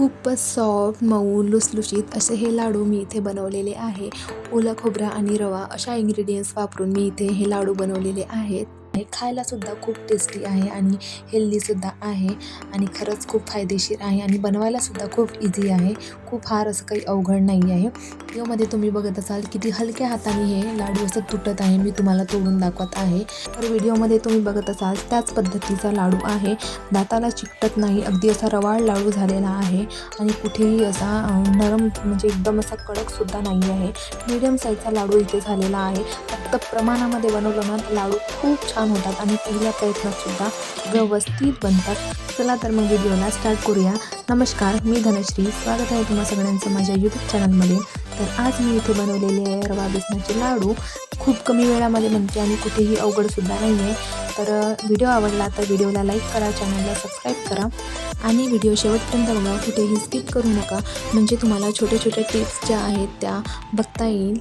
खूपच सॉफ्ट, मऊ, लुसलुशीत असे हे लाडू मी इथे बनवलेले आहे. ओला खोबरा आणि रवा अशा इन्ग्रेडियंट्स वापरून मी इथे हे लाडू बनवलेले आहेत. हे खायलासुद्धा खूप टेस्टी आहे आणि हेल्दीसुद्धा आहे आणि खरंच खूप फायदेशीर आहे आणि बनवायलासुद्धा खूप इझी आहे. खूप फार असं काही अवघड नाही आहे. व्हिडिओमध्ये तुम्ही बघत असाल किती हलक्या हाताने हे लाडू असं तुटत आहे. मी तुम्हाला तोडून दाखवत आहे. तर व्हिडिओमध्ये तुम्ही बघत असाल त्याच पद्धतीचा लाडू आहे. दाताला चिकटत नाही, अगदी असा रवाळ लाडू झालेला आहे आणि कुठेही असा नरम म्हणजे एकदम असा कडकसुद्धा नाही आहे. मीडियम साईजचा लाडू इथे झालेला आहे. फक्त प्रमाणामध्ये बनवलं ना तर लाडू खूप छान होतात आणि पहिल्या प्रयत्नातसुद्धा व्यवस्थित बनतात. चला तर मग व्हिडिओला स्टार्ट करूया. नमस्कार, मी धनश्री. स्वागत आहे तुम्हा सगळ्यांचं माझ्या यूट्यूब चॅनलमध्ये. तर आज मी इथे बनवलेले आहे रवा बेसनाचे लाडू. खूप कमी वेळामध्ये बनते आणि कुठेही अवघडसुद्धा नाही आहे. तर व्हिडिओ आवडला तर व्हिडिओला लाईक करा, चॅनलला सबस्क्राईब करा आणि व्हिडिओ शेवटपर्यंत बघा, कुठेही स्किप करू नका, म्हणजे तुम्हाला छोट्या छोट्या टिप्स ज्या आहेत त्या बघता येईल.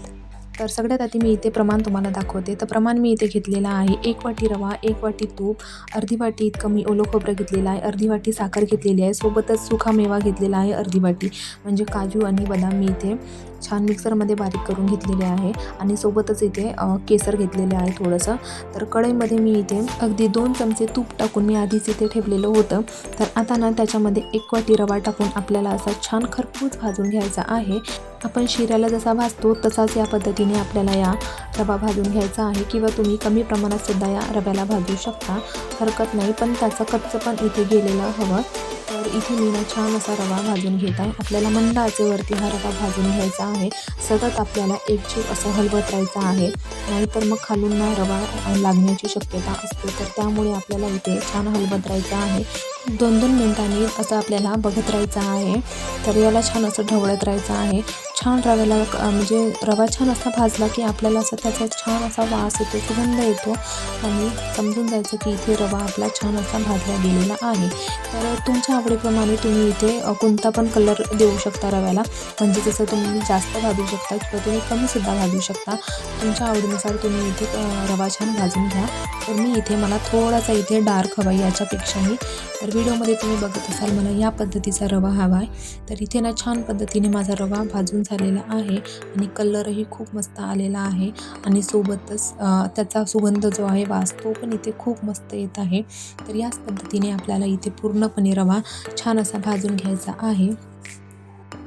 तर सगळ्यात आधी मी इथे प्रमाण तुम्हाला दाखवते. तर प्रमाण मी इथे घेतलेलं आहे 1 वाटी रवा, 1 वाटी तूप, अर्धी वाटी इतकं मी ओलं खोबरं घेतलेलं आहे, अर्धी वाटी साखर घेतलेली आहे, सोबतच सुका मेवा घेतलेला आहे अर्धी वाटी, म्हणजे काजू आणि बदाम मी इथे छान मिक्सरमध्ये बारीक करून घेतलेले आहे आणि सोबतच इथे केसर घेतलेले आहे थोडंसं. तर कढईमध्ये मी इथे अगदी 2 चमचे तूप टाकून मी आधीच इथे ठेवलेलं होतं. तर आता ना त्याच्यामध्ये 1 वाटी रवा टाकून आपल्याला असा छान खरपूस भाजून घ्यायचा आहे. आपण शिऱ्याला जसा भाजतो तसाच या पद्धतीने आपल्याला या रवा भाजून घ्यायचा आहे, किंवा तुम्ही कमी प्रमाणात सुद्धा या रव्याला भाजू शकता, हरकत नाही, पण त्याचं कच्चं पण इथे गेलेलं हवं. तर इथे मी ना छान असा रवा भाजून घेत आहे. आपल्याला मंद आचेवरती हा रवा भाजून घ्यायचा आहे. सतत आपल्याला एकजीव असं हलवत राहायचं आहे, नाहीतर मग खालून ना रवा लागण्याची शक्यता असते. तर त्यामुळे आपल्याला इथे छान हलवत राहायचं आहे. 2-2 मिनिटांनी असं आपल्याला बघत राहायचं आहे. तर याला छान असं ढवळत राहायचं आहे. छान रव्याला म्हणजे रवा छान असा भाजला की आपल्याला असं त्याचा छान असा वास येतो, सुगंध येतो आणि समजून जायचं की इथे रवा आपला छान असा भाजला गेलेला आहे. तर तुमच्या आवडीप्रमाणे तुम्ही इथे कोणता पण कलर देऊ शकता रव्याला, म्हणजे जसं तुम्ही जास्त भाजू शकता किंवा तुम्ही कमीसुद्धा भाजू शकता. तुमच्या आवडीनुसार तुम्ही इथे रवा छान भाजून घ्या. तर मी इथे मला थोडासा इथे डार्क हवा आहे याच्यापेक्षाही. तर व्हिडिओमध्ये तुम्ही बघत असाल मला या पद्धतीचा रवा हवा आहे. तर इथे ना छान पद्धतीने माझा रवा भाजून झालेला आहे आणि कलरही खूप मस्त आलेला आहे आणि सोबतच त्याचा सुगंध जो आहे, वास, तो पण इथे खूप मस्त येत आहे. तर याच पद्धतीने आपल्याला इथे पूर्णपणे रवा छान असा भाजून घ्यायचा आहे.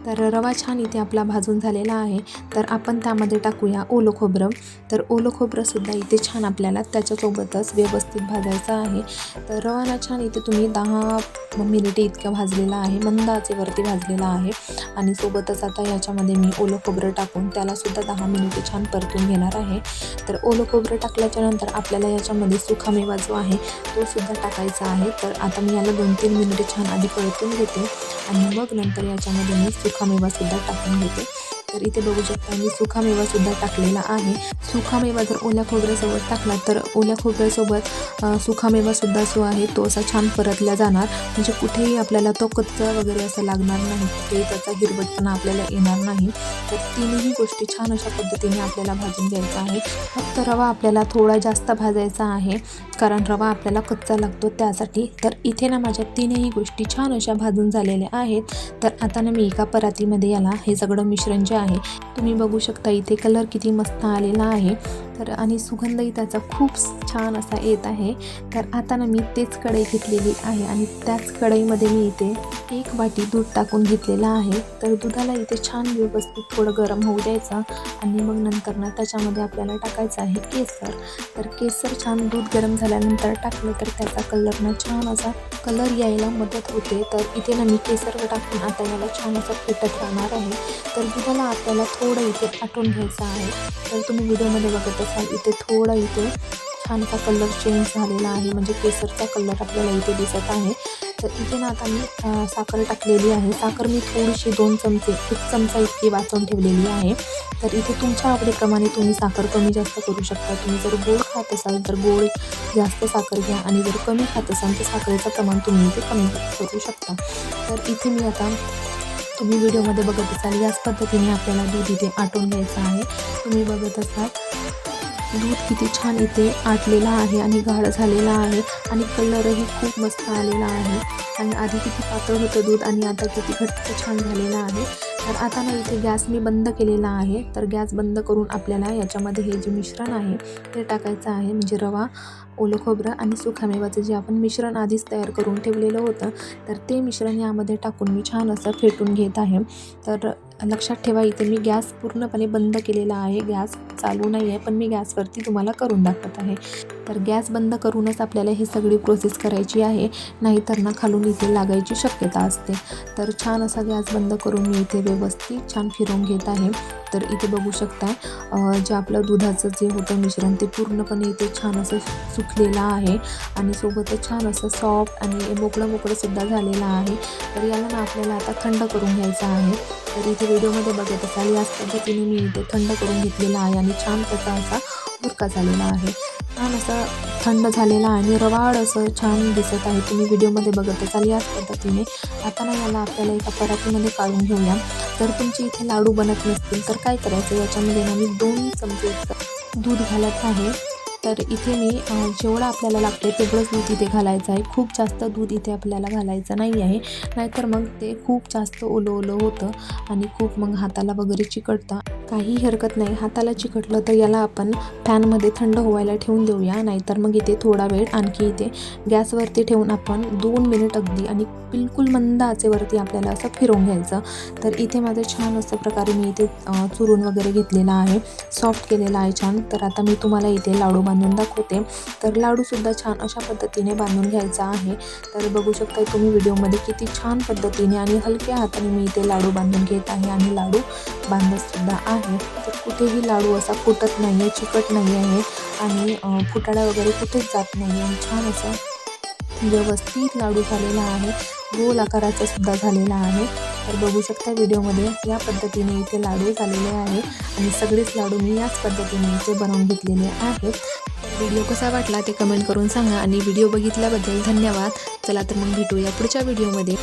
तर रवा छान इथे आपला भाजून झालेला आहे. तर आपण त्यामध्ये टाकूया ओलं खोबरं. तर ओलं खोबरंसुद्धा इथे छान आपल्याला त्याच्यासोबतच व्यवस्थित भाजायचं आहे. तर रवाना छान इथे तुम्ही 10 मिनिटे इतक्या भाजलेला आहे, मंद आचेवरती भाजलेला आहे आणि सोबतच आता याच्यामध्ये मी ओलं खोबरं टाकून त्यालासुद्धा 10 मिनिटे छान परतून घेणार आहे. तर ओलं खोबरं टाकल्याच्यानंतर आपल्याला याच्यामध्ये सुकामेवा जो आहे तो सुद्धा टाकायचा आहे. तर आता मी याला 2-3 मिनिटे छान आधी परतून घेते आणि मग नंतर याच्यामध्ये मी सुकामेवासुद्धा टाकून घेते. तर इथे बघू शकता मी सुकामेवासुद्धा टाकलेला आहे. सुकामेवा जर ओल्या खोबऱ्यासोबत टाकला तर ओल्या खोबऱ्यासोबत सुकामेवासुद्धा जो आहे तो असा छान परतला जाणार, म्हणजे कुठेही आपल्याला तो कच्चा वगैरे असं लागणार नाही, ते त्याचा हिरवटपणा आपल्याला येणार नाही. तर तिन्ही गोष्टी छान अशा पद्धतीने आपल्याला भाजून घ्यायचा आहे. फक्त रवा आपल्याला थोडा जास्त भाजायचा आहे, कारण रवा आपल्याला कच्चा लागतो त्यासाठी. तर इथे ना माझ्या तीनही गोष्टी छान अशा भाजून झालेल्या आहेत. तर आता ना मी एका परातीमध्ये याला हे सगळं मिश्रण जे आहे तुम्ही बघू शकता, इथे कलर किती मस्त आलेला आहे. तर आणि सुगंधही त्याचा खूप छान असा येत आहे. तर आता ना मी तेच कढई घेतलेली आहे आणि त्याच कढईमध्ये मी इथे 1 वाटी दूध टाकून घेतलेलं आहे. तर दुधाला इथे छान व्यवस्थित थोडं गरम होऊ द्यायचं आणि मग नंतर ना त्याच्यामध्ये आपल्याला टाकायचं आहे केसर. तर केसर छान दूध गरम झाल्यानंतर टाकलं तर त्याचा कलर ना छान असा कलर यायला मदत होते. तर इथे ना मी केसर टाकून आता याला छान असं फेटत राहणार आहे. तर दुधाला आपल्याला थोडं इथे आटून घ्यायचं आहे. तर तुम्ही व्हिडिओमध्ये बघत असाल इथे थोडा इथे छान असा कलर चेंज झालेला आहे, म्हणजे केसरचा कलर आपल्याला इथे दिसत आहे. तर इथे ना आता मी साखर टाकलेली आहे. साखर मी थोडीशी 2 चमचे 1 चमचा इतकी वाचून ठेवलेली आहे. तर इथे तुमच्या आवडीप्रमाणे तुम्ही साखर कमी जास्त करू शकता. तुम्ही जर गोड खात असाल तर गोड जास्त साखर घ्या आणि जर कमी खात असाल तर साखरेचं प्रमाण तुम्ही इथे कमी करू शकता. तर इथे मी आता तुम्ही व्हिडिओमध्ये बघत असाल याच पद्धतीने आपल्याला दूध इथे आटून घ्यायचं आहे. तुम्ही बघत असाल दूध किती छान इथे आटलेलं आहे आणि गाढ झालेला आहे आणि कलरही खूप मस्त आलेला आहे आणि आधी किती पातळ होतं दूध आणि आता किती घट्ट छान झालेलं आहे. तर आता ना इथे गॅस मी बंद केलेला आहे. तर गॅस बंद करून आपल्याला याच्यामध्ये हे जे मिश्रण आहे ते टाकायचं आहे, म्हणजे रवा, ओलं खोबरं आणि सुकामेवाचं जे आपण मिश्रण आधीच तयार करून ठेवलेलं होतं, तर ते मिश्रण यामध्ये टाकून मी छान असं फेटून घेत आहे. तर लक्षात ठेवा इथे मी गॅस पूर्णपणे बंद केलेला आहे, गॅस चालू नाही आहे, पण मी गॅसवरती तुम्हाला करून दाखवत आहे. तर गॅस बंद करूनच आपल्याला ही सगळी प्रोसेस करायची आहे, नाहीतर ना खालून इथे लागायची शक्यता असते. तर छान असा गॅस बंद करून मी इथे व्यवस्थित छान फिरवून घेत आहे. तर इथे बघू शकता जे आपलं दुधाचं जे होतं मिश्रण ते पूर्णपणे इथे छान असं सुकलेलं आहे आणि सोबतच छान असं सॉफ्ट आणि मोकळं सुद्धा झालेलं आहे. तर याला ना आपल्याला आता थंड करून घ्यायचं आहे. तर इथे व्हिडिओमध्ये बघत असाल याच पद्धतीने मी इथे थंड करून घेतलेला आहे आणि छान त्याचा असा बुरका झालेला आहे. छान असं थंड झालेला आणि रवाळ असं छान दिसत आहे, तुम्ही व्हिडिओमध्ये बघत असाल याच पद्धतीने. आता ना याला आपल्याला एका परातीमध्ये काढून घेऊया. तर तुमची इथे लाडू बनत नसतील तर काय करायचं, याच्यामध्ये ना मी 2 चमचे दूध घालत आहे. तर इथे मी जेवढं आपल्याला लागते तेवढंच दूध इथे घालायचं आहे. खूप जास्त दूध इथे आपल्याला घालायचं नाही आहे, नाहीतर मग ते खूप जास्त ओलं होतं आणि खूप मग हाताला वगैरे चिकटतं. काही हरकत नाही, हाताला चिकटलं तर याला आपण फॅनमध्ये थंड व्हायला ठेवून देऊया, नाहीतर मग इथे थोडा वेळ आणखी इथे गॅसवरती ठेवून आपण 2 मिनिट अगदी आणि बिलकुल मंद आचेवरती आपल्याला असं फिरवून घ्यायचं. तर इथे माझं छान असं प्रकारे मी इथे चुरून वगैरे घेतलेला आहे, सॉफ्ट केलेला आहे छान. तर आता मी तुम्हाला इथे लाडू बांधून दाखवते. तर लाडूसुद्धा छान अशा पद्धतीने बांधून घ्यायचा आहे. तर बघू शकता तुम्ही व्हिडिओमध्ये किती छान पद्धतीने आणि हलक्या हाताने मी इथे लाडू बांधून घेत आहे आणि लाडू बांधतसुद्धा आहे. तर कुठेही लाडू असा फुटत नाही आहे, चिकट नाही आहे आणि फुटाळा वगैरे कुठेच जात नाही आहे. छान असं व्यवस्थित लाडू झालेला आहे, गोल आकाराचा सुद्धा झालेला आहे. तर बघू शकता व्हिडिओमध्ये या पद्धतीने इथे लाडू झालेले आहे आणि सगळेच लाडू मी याच पद्धतीने इथे बनवून घेतलेले आहेत. व्हिडिओ कसा वाटला ते कमेंट करून सांगा आणि व्हिडिओ बघितल्याबद्दल धन्यवाद. चला तर मग भेटूया पुढच्या व्हिडिओमध्ये.